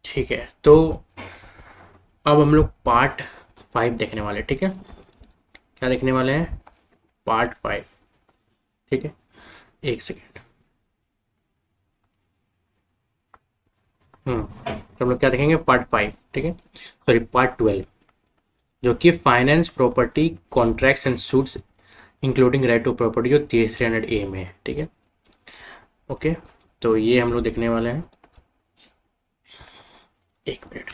ठीक है, तो अब हम लोग पार्ट 5 देखने वाले हैं, ठीक है। क्या देखने वाले हैं? पार्ट 5। ठीक है, एक सेकेंड। तो हम लोग क्या देखेंगे? पार्ट 5, ठीक है, सॉरी पार्ट 12, जो कि finance property contracts and suits including right to property, जो 300 ए में है, ठीक है। ओके, तो ये हम लोग देखने वाले हैं। एक मिनट।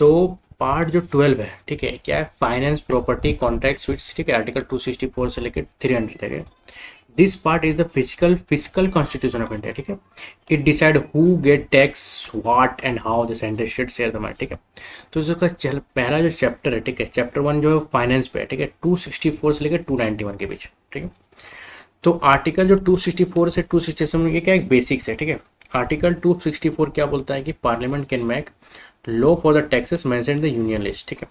तो पार्ट जो 12 है, ठीक है, क्या है? फाइनेंस प्रॉपर्टी कॉन्ट्रैक्ट स्वीट्स, ठीक है, आर्टिकल 264 से लेकर 300 तक है। This part is the physical constitution of India, ठीक है। It decide who get tax what and how the centre state share the money, ठीक है। तो इसका पहला जो चैप्टर है, ठीक है, चैप्टर 1 जो है फाइनेंस पे है, ठीक है, 264 से लेकर 291 के बीच, ठीक है। तो आर्टिकल जो 264 से 267 के क्या एक बेसिक्स है, ठीक है। आर्टिकल 264 क्या बोलता है कि parliament can make law for the taxes mention in the union list, ठीक है।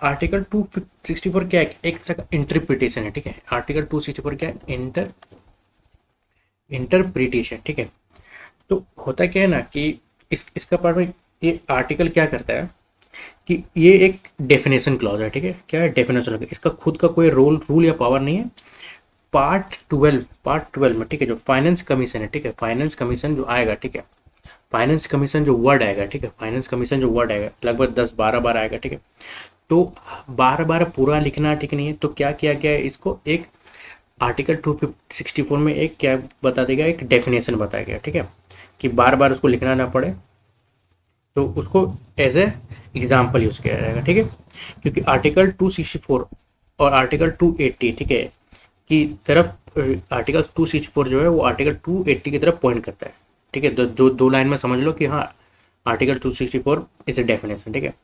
आर्टिकल 264 क्या है? एक तरह का इंटरप्रिटेशन है, ठीक है। आर्टिकल 264 क्या है? इंटरप्रिटेशन, ठीक है। तो होता क्या है ना कि इसका पार्ट में ये आर्टिकल क्या करता है कि ये एक डेफिनेशन क्लॉज है, ठीक है। क्या है? डेफिनेशन है, इसका खुद का कोई रूल या पावर नहीं है। पार्ट 12 में, ठीक है, जो फाइनेंस कमीशन है, ठीक है, फाइनेंस कमीशन जो आएगा, ठीक है, फाइनेंस कमीशन जो वर्ड आएगा, ठीक है, फाइनेंस कमीशन जो वर्ड आएगा लगभग 10-12 बार आएगा, ठीक है। तो बार बार पूरा लिखना ठीक नहीं है, तो क्या किया गया है, इसको एक आर्टिकल 264 में एक क्या बता देगा, एक डेफिनेशन बताया गया, ठीक है, कि बार बार उसको लिखना ना पड़े। तो उसको एज ए एग्जाम्पल यूज किया जाएगा, ठीक है। क्योंकि आर्टिकल 264 और आर्टिकल 280, ठीक है, की तरफ आर्टिकल 264 जो है वो आर्टिकल 280 की तरफ पॉइंट करता है, ठीक है। जो दो लाइन में समझ लो कि हाँ, आर्टिकल 264 इज ए डेफिनेशन, ठीक है।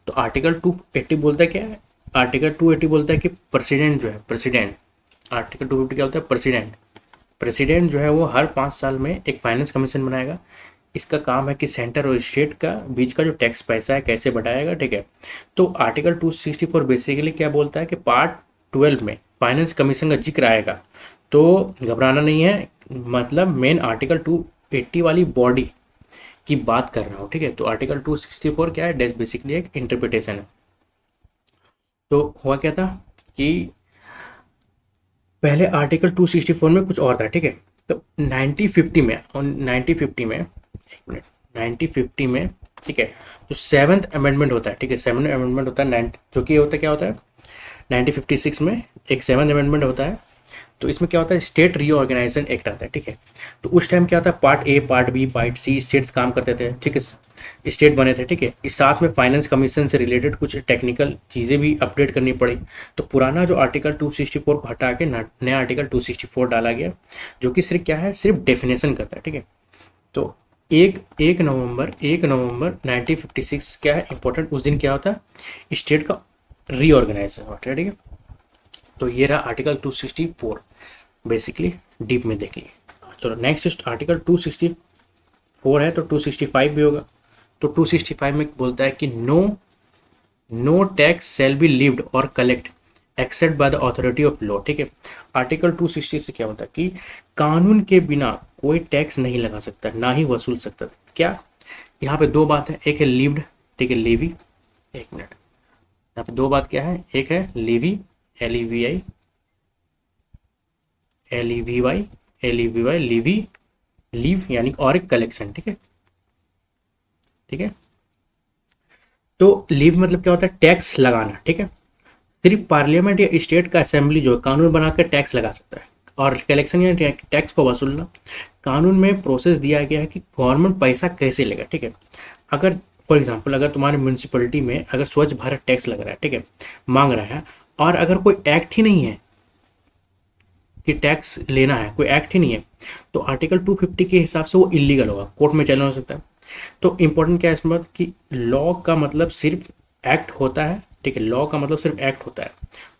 तो आर्टिकल 280 बोलता है क्या है? आर्टिकल 280 बोलता है कि प्रेसिडेंट जो है, प्रेसिडेंट, आर्टिकल 250 क्या होता है? प्रेसिडेंट, प्रेसिडेंट जो है वो हर 5 साल में एक फाइनेंस कमीशन बनाएगा। इसका काम है कि सेंटर और स्टेट का बीच का जो टैक्स पैसा है कैसे बढ़ाएगा, ठीक है। तो आर्टिकल 264 बेसिकली क्या बोलता है कि पार्ट 12 में फाइनेंस कमीशन का जिक्र आएगा, तो घबराना नहीं है। मतलब मेन आर्टिकल 280 वाली बॉडी की बात कर रहा हूँ, ठीक है। तो आर्टिकल 264 क्या है? बेसिकली एक इंटरप्रिटेशन है। तो हुआ क्या था कि पहले आर्टिकल 264 में कुछ और था, ठीक है। तो 1950 में, और 1950 में, एक मिनट, 1950 में, ठीक है, जो सेवन्थ अमेंडमेंट होता है, ठीक है, सेवन्थ अमेंडमेंट होता है, जो कि होता है क्या होता है, 1956 में एक सेवन्थ अमेंडमेंट होता है। तो इसमें क्या होता है? स्टेट रीऑर्गेनाइजेशन एक्ट आता है, ठीक है। तो उस टाइम क्या होता है? Part A, part B, part C states काम करते थे, ठीक है, स्टेट बने थे, ठीक है। इस साथ में फाइनेंस कमीशन से रिलेटेड कुछ टेक्निकल चीज़ें भी अपडेट करनी पड़ी। तो पुराना जो आर्टिकल 264 को हटा के नया आर्टिकल 264 डाला गया, जो कि सिर्फ क्या है? सिर्फ डेफिनेशन करता है, ठीक है। तो एक नवंबर 1956 क्या है इंपॉर्टेंट? उस दिन क्या होता है? स्टेट का रीऑर्गेनाइजेशन होता है, ठीक है। तो ये रहा आर्टिकल 264, बेसिकली डीप में देखिए। चलो नेक्स्ट आर्टिकल 264 है, तो 265 भी होगा। तो 265 में बोलता है कि no tax shall be levied or collect except by the authority of law, ठीक है। आर्टिकल 260 से क्या होता है कि कानून के बिना कोई टैक्स नहीं लगा सकता, ना ही वसूल सकता। क्या? यहाँ पे दो बात है, एक है लीव्ड, ठीक है, लेवी। एक मिनट, यहाँ पे दो बात क्या है? एक है लेवी, LEVI, LEVY, लीवी, लीव यानी, और एक कलेक्शन, ठीक है, ठीक है। तो लीव मतलब क्या होता है? टैक्स लगाना, ठीक है। सिर्फ पार्लियामेंट या स्टेट का असेंबली जो है कानून बनाकर टैक्स लगा सकता है। और कलेक्शन या टैक्स को वसूलना, कानून में प्रोसेस दिया गया है कि गवर्नमेंट पैसा कैसे लेगा, ठीक है। अगर फॉर एग्जाम्पल अगर तुम्हारे म्यूनसिपलिटी में अगर स्वच्छ भारत टैक्स लग रहा है, ठीक है, मांग रहा है, और अगर कोई एक्ट ही नहीं है कि टैक्स लेना है, कोई एक्ट ही नहीं है, तो आर्टिकल 250 के हिसाब से वो इलीगल होगा, कोर्ट में चैलेंज हो सकता है। तो इंपॉर्टेंट क्या है इसमें कि लॉ का मतलब सिर्फ एक्ट होता है, ठीक है। लॉ का मतलब सिर्फ एक्ट होता है।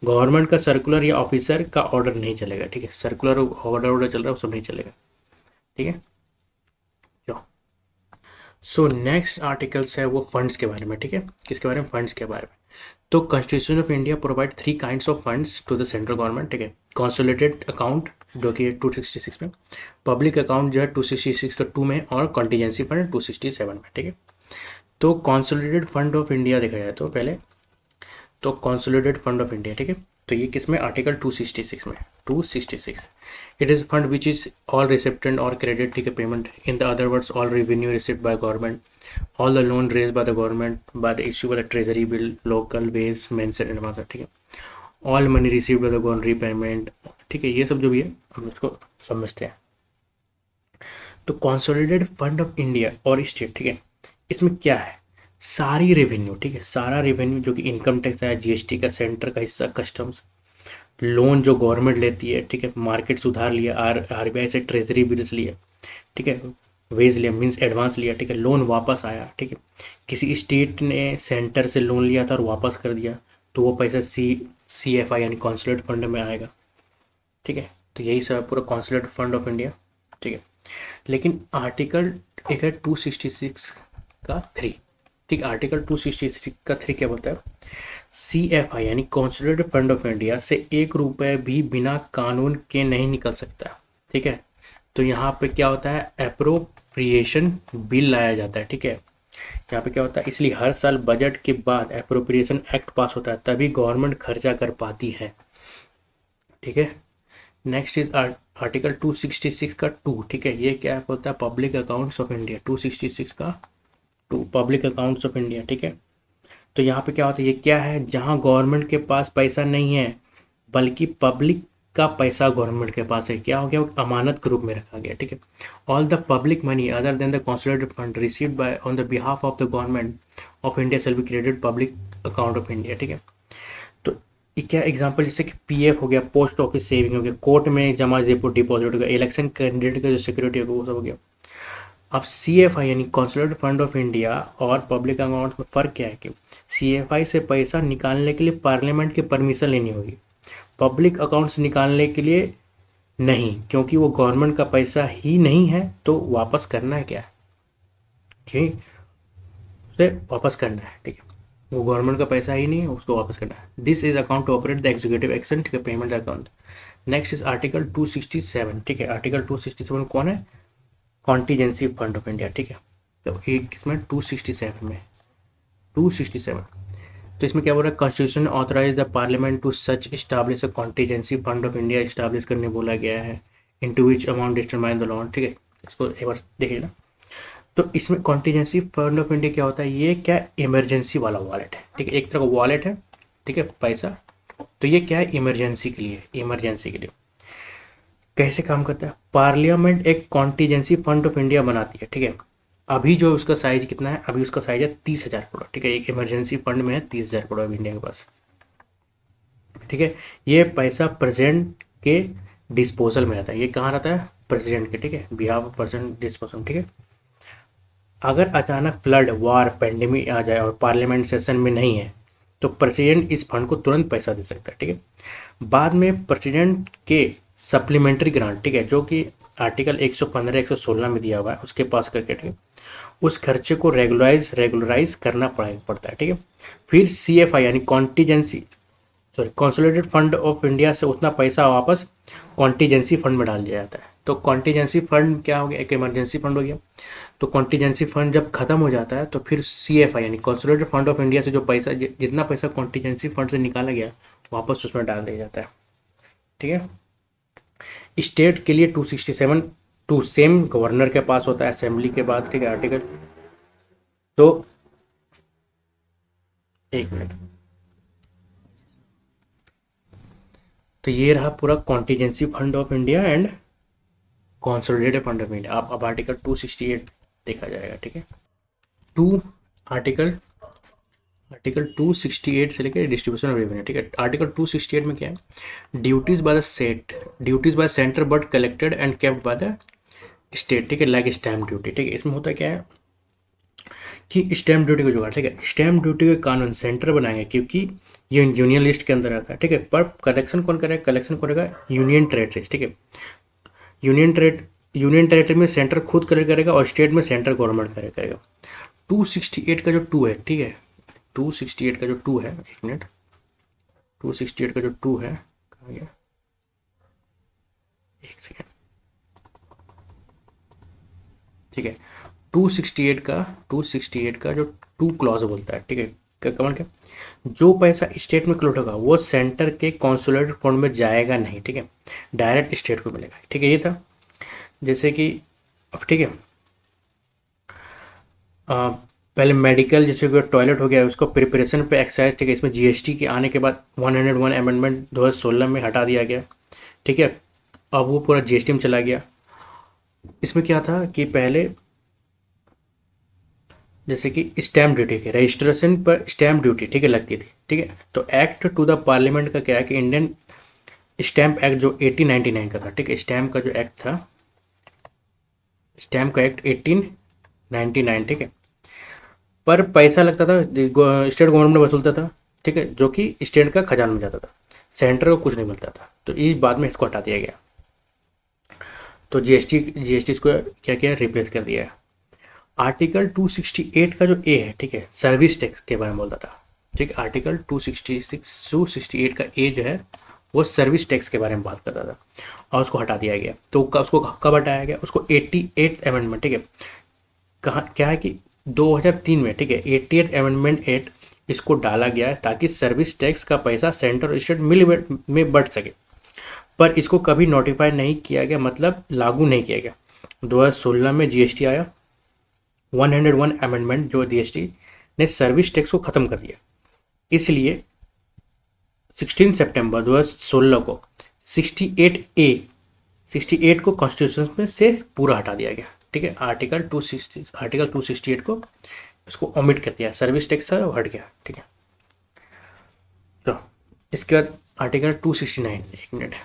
गवर्नमेंट का सर्कुलर या ऑफिसर का ऑर्डर नहीं चलेगा, ठीक है। सर्कुलर ऑर्डर चल रहा है वो सब नहीं चलेगा, ठीक है। सो नेक्स्ट आर्टिकल्स है वो फंड्स के बारे में, ठीक है। किसके बारे में? फंड्स के बारे में। तो constitution of India provide 3 kinds of funds to the central government, ठीक है। कंसोलिडेटेड अकाउंट जो कि 266 में, पब्लिक अकाउंट जो है 266 का 2 में, और कॉन्टीजेंसी फंड 267 में, ठीक है। तो कंसोलिडेटेड फंड ऑफ इंडिया देखा जाए तो पहले, तो कंसोलिडेटेड फंड ऑफ इंडिया, ठीक है, तो ये किस में, आर्टिकल 266 में, 266, it is fund which is all recipient और क्रेडिट, ठीक है, payment, in the other words all revenue received by government, all the loan raise by the government by the issue by the treasury bill, local ways mention advance, ठीक है, all money received by the government repayment, ठीक है, ये सब जो भी है हम इसको समझते हैं। तो कंसोलिडेटेड फंड ऑफ इंडिया और स्टेट, ठीक है, इसमें क्या है, सारी रेवेन्यू, ठीक है, सारा रेवेन्यू जो कि इनकम टैक्स है, जीएसटी का सेंटर का हिस्सा, कस्टम्स, लोन जो गवर्नमेंट लेती है, ठीक है, मार्केट से उधार लिया, आरबीआई से ट्रेजरी बिल्स लिया, ठीक है, वेज लिया मीन्स एडवांस लिया, ठीक है, लोन वापस आया, ठीक है, किसी स्टेट ने सेंटर से लोन लिया था और वापस कर दिया, तो वो पैसा CFI यानी कॉन्सुलेट फंड में आएगा, ठीक है। तो यही सब है पूरा कॉन्सुलेट फंड ऑफ इंडिया, ठीक है। लेकिन आर्टिकल एक है 266 का 3, ठीक, आर्टिकल 266 का 3 क्या बोलता है, CFI यानी कॉन्सुलेट फंड ऑफ इंडिया से 1 रुपये भी बिना कानून के नहीं निकल सकता, ठीक है। तो यहाँ पे क्या होता है, एप्रोप्रिएशन बिल लाया जाता है, ठीक है। यहाँ पे क्या होता है, इसलिए हर साल बजट के बाद एप्रोप्रिएशन एक्ट पास होता है, तभी गवर्नमेंट खर्चा कर पाती है, ठीक है। नेक्स्ट इज आर्टिकल 266 का 2, ठीक है, ये क्या बोलता है, पब्लिक अकाउंट्स ऑफ इंडिया, 266 का 2 पब्लिक अकाउंट्स ऑफ इंडिया, ठीक है। तो यहाँ पे क्या होता है, ये क्या है, जहाँ गवर्नमेंट के पास पैसा नहीं है बल्कि पब्लिक का पैसा गवर्नमेंट के पास है, क्या हो गया, अमानत के रूप में रखा गया, ठीक है। All the public money other than the consolidated fund received by on the behalf of the government of India shall be credited public account of India, ठीक है। तो ये क्या एग्जांपल, जैसे कि PF हो गया, पोस्ट ऑफिस सेविंग हो गया, कोर्ट में जमा डिपॉजिट हो गया, इलेक्शन कैंडिडेट का जो सिक्योरिटी होगा वो सब हो गया। अब CFI यानी कंसोलिडेटेड फंड ऑफ इंडिया और पब्लिक अकाउंट में फ़र्क क्या है कि CFI से पैसा निकालने के लिए पार्लियामेंट की परमिशन लेनी होगी, पब्लिक अकाउंट से निकालने के लिए नहीं, क्योंकि वो गवर्नमेंट का पैसा ही नहीं है, तो वापस करना है क्या, ठीक, उसे वापस करना है, ठीक है, वो गवर्नमेंट का पैसा ही नहीं है, उसको वापस करना है। This is account to operate the executive action, ठीक है, payment account. Next is article 267, ठीक है, आर्टिकल 267 कौन है, कॉन्टीजेंसी फंड ऑफ इंडिया, ठीक है। तो एक इसमें 267 में 267, तो इसमें क्या बोल रहा है, constitution authorise the parliament to such establish a contingency fund of India, establish करने बोला गया है, into which amount determine the law, ठीक है। इसको एक बार देखिए ना, तो इसमें कॉन्टीजेंसी फंड ऑफ इंडिया क्या होता है, ये क्या इमरजेंसी वाला वॉलेट है, ठीक है, एक तरह का वॉलेट है, ठीक है, पैसा, तो ये क्या है, इमरजेंसी के लिए, इमरजेंसी के लिए कैसे काम करता है, पार्लियामेंट एक कॉन्टीजेंसी फंड ऑफ इंडिया बनाती है, ठीक है। अभी जो उसका साइज कितना है, अभी उसका साइज है 30,000 करोड़, ठीक है, एक इमरजेंसी फंड में है 30,000 करोड़ अभी इंडिया के पास, ठीक है। ये पैसा प्रेसिडेंट के डिस्पोजल में रहता है, ये कहाँ रहता है, प्रेसिडेंट के, ठीक है, बिहाफ ऑफ प्रेसिडेंट डिस्पोजल, ठीक है। अगर अचानक फ्लड, वार, पेंडेमिक आ जाए और पार्लियामेंट सेशन में नहीं है, तो प्रेसिडेंट इस फंड को तुरंत पैसा दे सकता है, ठीक है। बाद में प्रेसिडेंट के सप्लीमेंट्री ग्रांट, ठीक है, जो कि आर्टिकल 115 116 में दिया हुआ है, उसके पास करके, ठीक है, उस खर्चे को रेगुलराइज करना पड़ता है, ठीक है। फिर CFI यानी contingency consolidated fund of India से उतना पैसा वापस कॉन्टीजेंसी फंड में डाल दिया जाता है। तो कॉन्टीजेंसी फंड क्या हो गया, एक इमरजेंसी फंड हो गया। तो कॉन्टीजेंसी फंड जब खत्म हो जाता है तो फिर CFI यानी कंसोलिडेटेड फंड ऑफ इंडिया से जो पैसा, जितना पैसा कॉन्टीजेंसी फंड से निकाला गया वापस उसमें डाल दिया जाता है, ठीक है। स्टेट के लिए 267 टू सेम गवर्नर के पास होता है असेंबली के बाद, ठीक है, आर्टिकल। तो एक मिनट, तो ये रहा पूरा contingency fund of India and consolidated fund of India. अब आर्टिकल 268 देखा जाएगा, ठीक है। टू आर्टिकल आर्टिकल 268 से लेकर डिस्ट्रीब्यूशन ऑफ रेवेन्यू, ठीक है। आर्टिकल 268 में क्या है, duties by the centre but collected and kept by the state, ठीक है, लाइक स्टैम्प ड्यूटी, ठीक है। इसमें होता क्या है कि स्टैम्प ड्यूटी को जुगाड़, ठीक है, स्टैम्प ड्यूटी के कानून सेंटर बनाएंगे क्योंकि ये यूनियन लिस्ट के अंदर आता है, ठीक है। पर कलेक्शन कौन करेगा, कलेक्शन करेगा यूनियन टेरेटरीज, ठीक है। यूनियन टेरेटरी में सेंटर खुद करेगा और स्टेट में सेंट्रल गवर्नमेंट करेगा। 268 का जो 2 है, ठीक है, 268 का जो 2 है, एक मिनट, 268 का जो 2 है, कहाँ गया, एक सेकेंड, ठीक है। 268 का जो 2 क्लॉज बोलता है, ठीक है, कमल क्या, जो पैसा स्टेट में क्लोट होगा वो सेंटर के कॉन्सुलेट फंड में जाएगा नहीं, ठीक है, डायरेक्ट स्टेट को मिलेगा, ठीक है। ये था जैसे कि अब, ठीक है, पहले मेडिकल जैसे कि टॉयलेट हो गया, उसको प्रिपरेशन पे एक्साइज, ठीक है, इसमें जीएसटी के आने के बाद 101 अमेंडमेंट 2016 में हटा दिया गया, ठीक है। अब वो पूरा जीएसटी में चला गया। इसमें क्या था कि पहले जैसे कि स्टैम्प ड्यूटी के रजिस्ट्रेशन पर स्टैम्प ड्यूटी, ठीक है, लगती थी, ठीक है। तो एक्ट टू द पार्लियामेंट का क्या है कि इंडियन स्टैम्प एक्ट जो 1899 का था, ठीक है, स्टैम्प का जो एक्ट था, स्टैम्प का एक्ट 1899, ठीक है, पर पैसा लगता था, स्टेट गवर्नमेंट वसूलता था, ठीक है, जो कि स्टेट का खजाना में जाता था, सेंटर को कुछ नहीं मिलता था। तो इस बाद में इसको हटा दिया गया, तो जीएसटी को क्या किया, रिप्लेस कर दिया है। आर्टिकल 268 का जो ए है, ठीक है, सर्विस टैक्स के बारे में बोलता था, ठीक है। आर्टिकल 268 का ए जो है वो सर्विस टैक्स के बारे में बात करता था, और उसको हटा दिया गया। तो उसको कब हटाया गया, उसको 88 अमेंडमेंट, ठीक है, कहाँ क्या है कि 2003 में, ठीक है, 88 अमेंडमेंट एक्ट इसको डाला गया है ताकि सर्विस टैक्स का पैसा सेंटर और स्टेट मिल में बढ़ सके, पर इसको कभी नोटिफाई नहीं किया गया, मतलब लागू नहीं किया गया। 2016 में जीएसटी आया, 101 अमेंडमेंट जो जीएसटी ने सर्विस टैक्स को ख़त्म कर दिया, इसलिए 16 सितंबर 2016 को 68 को कॉन्स्टिट्यूशन में से पूरा हटा दिया गया, ठीक है। आर्टिकल 268 को इसको ओमिट कर दिया, सर्विस टैक्स था वो हट गया, ठीक है। तो इसके बाद आर्टिकल 269, एक मिनट,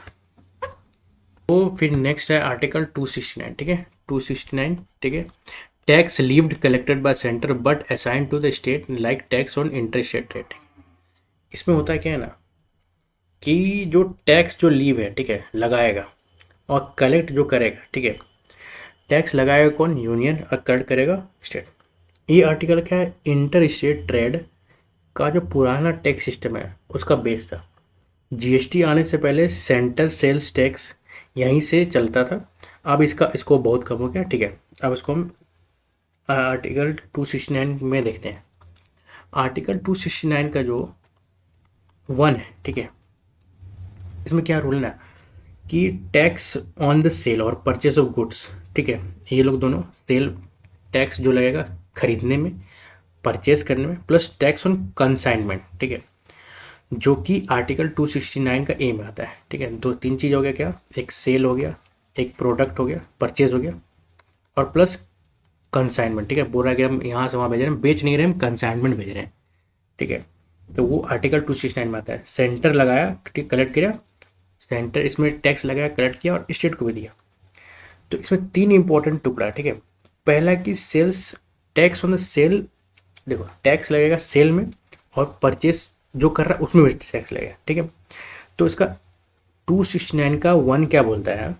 तो फिर नेक्स्ट है आर्टिकल 269, ठीक है, 269, ठीक है, tax levied collected by centre but assign to the state like tax on interest rate. इसमें होता है क्या है ना कि जो टैक्स जो लीव है, ठीक है, लगाएगा और कलेक्ट जो करेगा, ठीक है, टैक्स लगाएगा कौन, यूनियन, और कलेक्ट करेगा स्टेट। ये आर्टिकल क्या है, इंटर स्टेट ट्रेड का जो पुराना टैक्स सिस्टम है उसका बेस था। जीएसटी आने से पहले सेंट्रल सेल्स टैक्स यहीं से चलता था, अब इसका स्कोप बहुत कम हो गया, ठीक है। अब इसको हम आर्टिकल 269 में देखते हैं। आर्टिकल 269 का जो 1 है, ठीक है, इसमें क्या रूल है ना कि टैक्स ऑन द सेल और परचेस ऑफ गुड्स, ठीक है, ये लोग दोनों, सेल टैक्स जो लगेगा खरीदने में, परचेस करने में, प्लस टैक्स ऑन कंसाइनमेंट, ठीक है, जो कि आर्टिकल 269 का ए में आता है, ठीक है। 2-3 चीज़ हो गया, क्या, एक सेल हो गया, एक प्रोडक्ट हो गया, परचेज हो गया, और प्लस कंसाइनमेंट, ठीक है, बोला कि हम यहाँ से वहाँ भेज रहे हैं, बेच नहीं रहे, हम कंसाइनमेंट भेज रहे हैं, ठीक है। तो वो आर्टिकल 269 में आता है। सेंटर लगाया, ठीक, कलेक्ट किया, सेंटर इसमें टैक्स लगाया, कलेक्ट किया और स्टेट को भी दिया। तो इसमें 3 इंपॉर्टेंट टुकड़ा है, ठीक है। पहला कि sales tax on the sale, देखो टैक्स लगेगा सेल में, और परचेस जो कर रहा है उसमें भी टैक्स लगेगा, ठीक है। तो इसका 269 का 1 क्या बोलता है,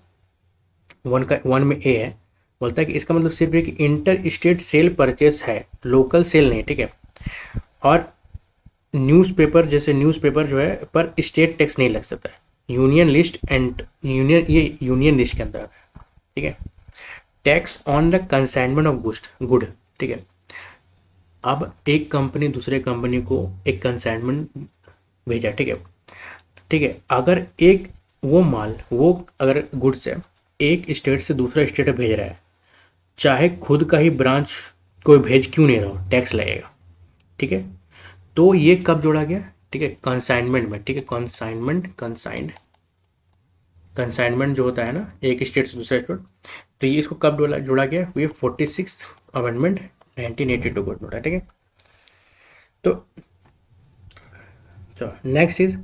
1 में ए है, बोलता है कि इसका मतलब सिर्फ एक इंटर स्टेट सेल परचेस है, लोकल सेल नहीं, ठीक है। और न्यूज़पेपर, जैसे न्यूज़पेपर जो है पर स्टेट टैक्स नहीं लग सकता है, यूनियन लिस्ट एंड यूनियन, ये यूनियन लिस्ट के अंदर आता है, ठीक है। Tax on the consignment of good, ठीक है। अब एक कंपनी दूसरे कंपनी को एक कंसाइनमेंट भेजा, ठीक है, ठीक है, अगर एक वो माल, वो अगर गुड्स है एक स्टेट से दूसरा स्टेट भेज रहा है, चाहे खुद का ही ब्रांच कोई भेज क्यों नहीं रहा हो, टैक्स लगेगा, ठीक है। तो ये कब जोड़ा गया, ठीक है, कंसाइनमेंट में, ठीक है, कंसाइनमेंट जो होता है ना एक स्टेट से दूसरा स्टेट, तो ये इसको कब जोड़ा गया, ये 46 अमेंडमेंट 1982 को जोड़ा, ठीक है। तो नेक्स्ट इज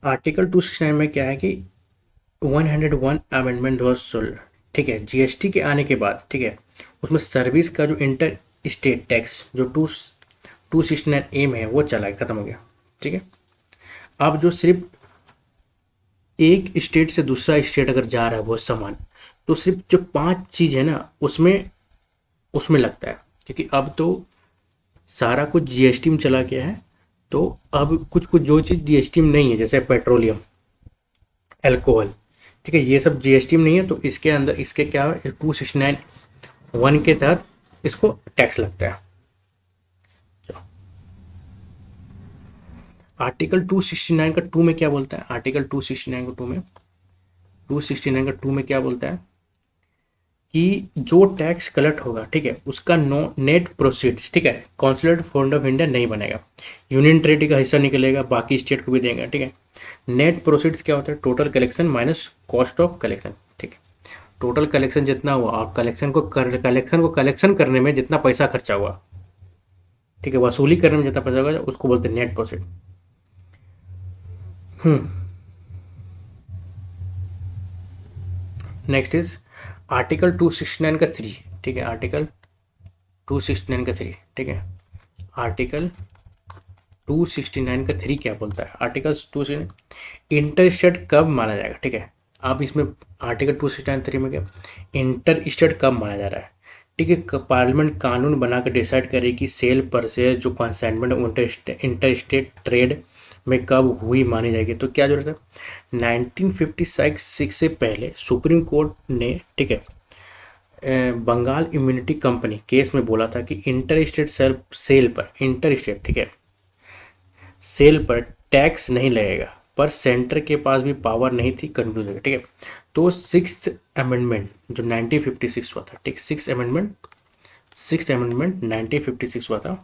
आर्टिकल 269 में क्या है कि 101 अमेंडमेंट वाज सोल्ड, ठीक है, जीएसटी के आने के बाद, ठीक है, उसमें सर्विस का जो इंटर स्टेट टैक्स जो 269 एम है वो चला गया, खत्म हो गया, ठीक है। अब जो सिर्फ एक स्टेट से दूसरा स्टेट अगर जा रहा है वो सामान, तो सिर्फ जो 5 चीज़ है ना उसमें लगता है, क्योंकि अब तो सारा कुछ जीएसटी में चला गया है। तो अब कुछ कुछ जो चीज़ जीएसटी में नहीं है, जैसे पेट्रोलियम, अल्कोहल, ठीक है, ये सब जीएसटी में नहीं है, तो इसके अंदर इसके क्या है, 269(1) के तहत इसको टैक्स लगता है। आर्टिकल 269 का 2 में क्या बोलता है, आर्टिकल 269 का 2 में 269 का 2 में क्या बोलता है कि जो टैक्स कलेक्ट होगा, ठीक है, उसका नो नेट प्रोसीड्स, ठीक है, कॉन्सुलेट फंड ऑफ इंडिया नहीं बनेगा, यूनियन टेरिटरी का हिस्सा निकलेगा, बाकी स्टेट को भी देंगे, ठीक है। नेट प्रोसीड्स क्या होता है, total collection minus cost of collection, ठीक है। टोटल कलेक्शन जितना हुआ और कलेक्शन करने में जितना पैसा खर्चा हुआ, ठीक है, वसूली करने में जितना पैसा होगा उसको बोलते हैं net proceed. Next is article 269 का 3, ठीक है, आर्टिकल 269 का 3, ठीक है, आर्टिकल 269 का 3 क्या बोलता है, आर्टिकल 269 इंटर स्टेट कब माना जाएगा, ठीक है। अब इसमें आर्टिकल 269(3) में क्या इंटर स्टेट कब माना जा रहा है, ठीक है, पार्लियामेंट कानून बनाकर डिसाइड करे कि सेल परचेज जो कंसाइनमेंट इंटर स्टेट ट्रेड में कब हुई मानी जाएगी। तो क्या जरूरत है, 1956 से पहले सुप्रीम कोर्ट ने, ठीक है, बंगाल इम्यूनिटी कंपनी केस में बोला था कि इंटर स्टेट सेल पर, इंटर स्टेट, ठीक है, सेल पर टैक्स नहीं लगेगा, पर सेंटर के पास भी पावर नहीं थी कंफ्यूज है, ठीक है। तो सिक्स्थ अमेंडमेंट जो 1956 हुआ था, ठीक, सिक्स अमेंडमेंट 1956 हुआ था,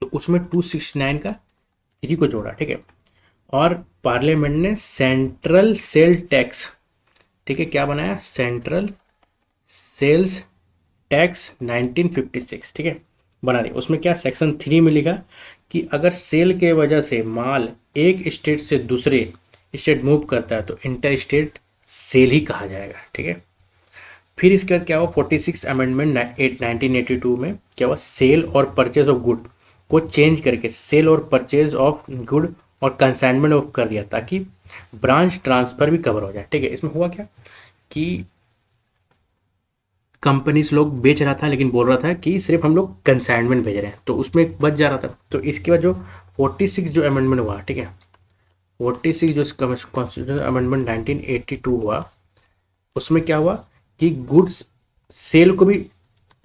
तो उसमें 269 का 3 को जोड़ा, ठीक है। और पार्लियामेंट ने सेंट्रल सेल टैक्स, ठीक है, क्या बनाया, सेंट्रल सेल्स टैक्स 1956, ठीक है, बना दिया। उसमें क्या सेक्शन 3 में लिखा कि अगर सेल के वजह से माल एक स्टेट से दूसरे स्टेट मूव करता है तो इंटर स्टेट सेल ही कहा जाएगा, ठीक है। फिर इसके बाद क्या हुआ, 46 अमेंडमेंट 1982 में क्या हुआ, सेल और परचेज ऑफ गुड को चेंज करके सेल और परचेज ऑफ गुड और कंसाइनमेंट ऑफ कर दिया, ताकि ब्रांच ट्रांसफर भी कवर हो जाए, ठीक है। इसमें हुआ क्या कि कंपनीज लोग बेच रहा था लेकिन बोल रहा था कि सिर्फ हम लोग कंसाइनमेंट भेज रहे हैं, तो उसमें बच जा रहा था। तो इसके बाद जो 46 जो अमेंडमेंट हुआ, ठीक है, 46 जो कॉन्स्टिट्यूशन अमेंडमेंट 1982 हुआ, उसमें क्या हुआ कि गुड्स सेल को भी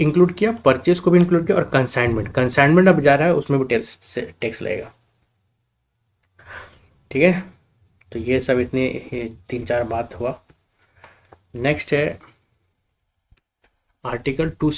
इंक्लूड किया, परचेज को भी इंक्लूड किया, और कंसाइनमेंट अब जा रहा है, उसमें भी टैक्स लगेगा, ठीक है। तो ये सब इतने 3-4 बात हुआ। नेक्स्ट है आर्टिकल 2